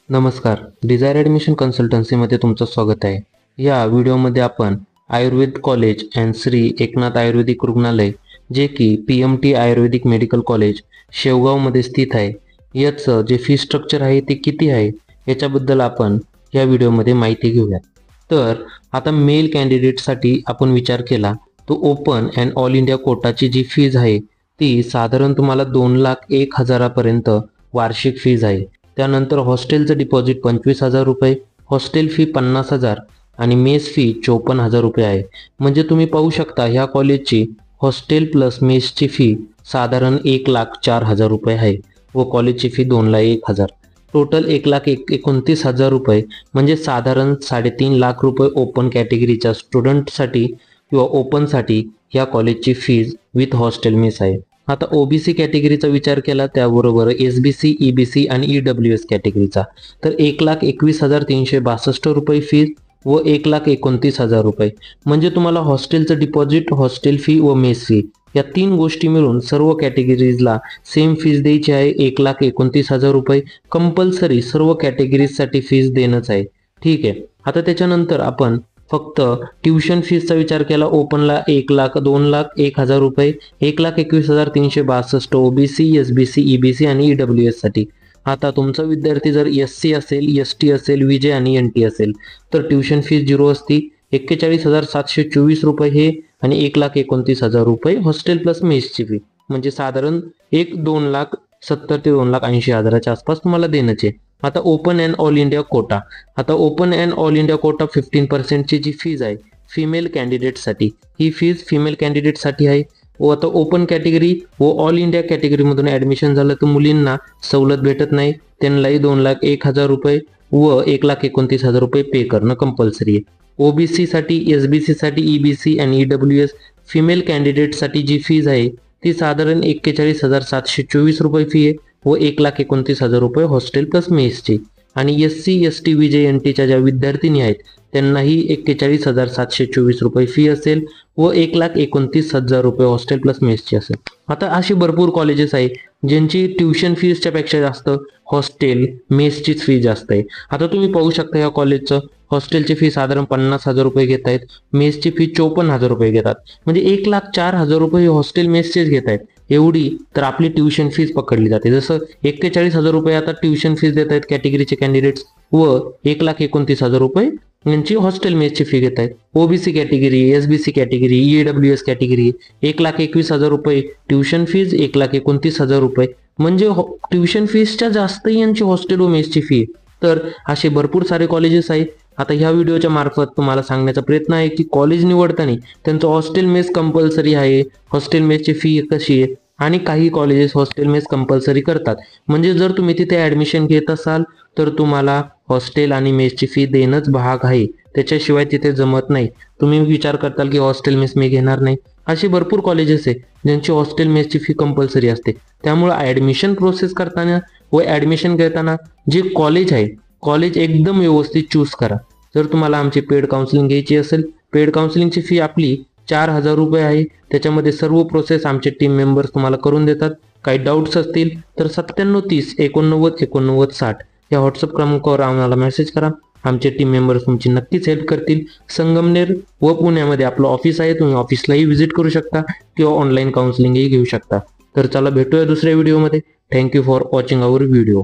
नमस्कार, Dzire admission कन्सल्टन्सीमध्ये तुमचं स्वागत आहे. या व्हिडिओमध्ये आपण आयुर्वेद कॉलेज अँड श्री एकनाथ आयुर्वेदिक रुग्णालय जे की PMT आयुर्वेदिक मेडिकल कॉलेज शेवगावमध्ये स्थित आहे, याचं जे फी स्ट्रक्चर आहे ते किती आहे याच्याबद्दल आपण या व्हिडिओमध्ये माहिती घेऊयात. तर आता मेल कॅन्डिडेटसाठी आपण विचार केला तो ओपन अँड ऑल इंडिया कोटाची जी फीज आहे ती साधारण तुम्हाला 2,01,000 पर्यंत वार्षिक फीज आहे. त्यानंतर हॉस्टेलचं डिपॉझिट 25,000 रुपये, हॉस्टेल फी 50,000 आणि मेस फी 54,000 रुपये आहे. म्हणजे तुम्ही पाहू शकता ह्या कॉलेजची हॉस्टेल प्लस मेसची फी साधारण 1,04,000 रुपये आहे व कॉलेजची फी 2,01,000. टोटल 1,29,000 रुपये म्हणजे साधारण 3.5 लाख रुपये ओपन कॅटेगरीच्या स्टुडंटसाठी किंवा ओपनसाठी या कॉलेजची फीज विथ हॉस्टेल मेस आहे. आता OBC कॅटेगरीचा विचार केला त्याबरोबर SBC, EBC आणि EWS कॅटेगरीचा तर 1,21,362 रुपये फीज व 1,29,000 रुपये म्हणजे तुम्हाला हॉस्टेलचं डिपॉझिट, हॉस्टेल फी व मेस फी या 3 गोष्टी मिळून सर्व कॅटेगरीजला सेम फीज द्यायची आहे 1,29,000 रुपये. कंपल्सरी सर्व कॅटेगरीजसाठी फीज देणंच आहे. ठीक आहे. आता त्याच्यानंतर आपण फक्त ट्युशन फीजचा विचार केला ओपनला 2,01,000 रुपये, 1,21,362 OBC, SBC, EBC आणि EWS साठी. आता तुमचा विद्यार्थी जर SC असेल, ST असेल, VJ आणि NT असेल तर ट्युशन फीज 0 असती. 41,724 रुपये हे आणि 1,29,000 रुपये हॉस्टेल प्लस मेसची फी म्हणजे साधारण 2,70,000 ते 2,80,000च्या आसपास तुम्हाला देणंच आहे. आता open and all India quota. आता open and all India quota 15% जी फीज आहे फिमेल कॅन्डिडेटसाठी, ही फीज फिमेल कॅन्डिडेटसाठी आहे. व आता ओपन कॅटेगरी व ऑल इंडिया कॅटेगरीमधून ॲडमिशन झालं तर मुलींना सवलत भेटत नाही. त्यांनाही 2,01,000 रुपये व 1,29,000 रुपये पे करणं कंपल्सरी आहे. OBC साठी, SBC साठी, EBC आणि EWS फिमेल कॅन्डिडेटसाठी जी फीज आहे ती साधारण 41,724 रुपये फी आहे व 1,29,000 रुपये हॉस्टेल प्लस मेसची. आणि SC, ST, VJ, NTच्या ज्या विद्यार्थिनी आहेत त्यांनाही 41,724 रुपये फी असेल व 1,29,000 रुपये हॉस्टेल प्लस मेसची असेल. आता अशी भरपूर कॉलेजेस आहे ज्यांची ट्युशन फीजच्या पेक्षा जास्त हॉस्टेल मेसचीच फी जास्त आहे. आता तुम्ही पाहू शकता या कॉलेजचं हॉस्टेलची फी साधारण 50,000 रुपये घेत आहेत, मेसची फी 54,000 रुपये घेतात म्हणजे 1,04,000 रुपये हॉस्टेल मेसचेच घेत आहेत. एवढी तर आपली ट्युशन फीज पकडली जाते. जसं 41,000 रुपये आता ट्युशन फीज देत आहेत कॅटेगरीचे कॅन्डिडेट्स व 1,29,000 रुपये यांची हॉस्टेल मेसची फी घेत आहेत. OBC category, SBC category, EWS category 1,21,000 रुपये ट्युशन फीज, 1,29,000 रुपये म्हणजे ट्युशन फीजच्या जास्त यांची हॉस्टेल व मेसची फी. तर असे भरपूर सारे कॉलेजेस आहेत. आता ह्या व्हिडिओच्या मार्फत तुम्हाला सांगण्याचा प्रयत्न आहे की कॉलेज निवडताना त्यांचं हॉस्टेल मेस कंपल्सरी आहे, हॉस्टेल मेसची फी कशी आहे आणि काही कॉलेजेस हॉस्टेल मेस कंपल्सरी करतात. म्हणजे जर तुम्ही तिथे ॲडमिशन घेत असाल तर तुम्हाला हॉस्टेल आणि मेसची फी देणंच भाग आहे, त्याच्याशिवाय तिथे जमत नाही. तुम्ही विचार करताल की हॉस्टेल मेस मी घेणार नाही, असे भरपूर कॉलेजेस आहे ज्यांची हॉस्टेल मेसची फी कंपल्सरी असते. त्यामुळे ॲडमिशन प्रोसेस करताना व ॲडमिशन घेताना जे कॉलेज आहे कॉलेज एकदम व्यवस्थित चूज करा. जर तुम्हाला आमची पेड काउन्सिलिंग घ्यायची असेल, पेड काउन्सिलिंगची फी आपली 4,000 रुपये आहे. त्याच्यामध्ये सर्व प्रोसेस आमचे टीम मेंबर्स तुम्हाला करून देतात. काही डाऊट्स असतील तर 9730 89 89 60 या व्हॉट्सअप क्रमांकावर आम्हाला मेसेज करा. आमचे टीम मेंबर्स तुमची नक्कीच हेल्प करतील. संगमनेर व पुण्यामध्ये आपलं ऑफिस आहे, तुम्ही ऑफिसलाही व्हिजिट करू शकता किंवा ऑनलाईन काउन्सिलिंगही घेऊ शकता. तर चला भेटूया दुसऱ्या व्हिडिओमध्ये. Thank you for watching our video.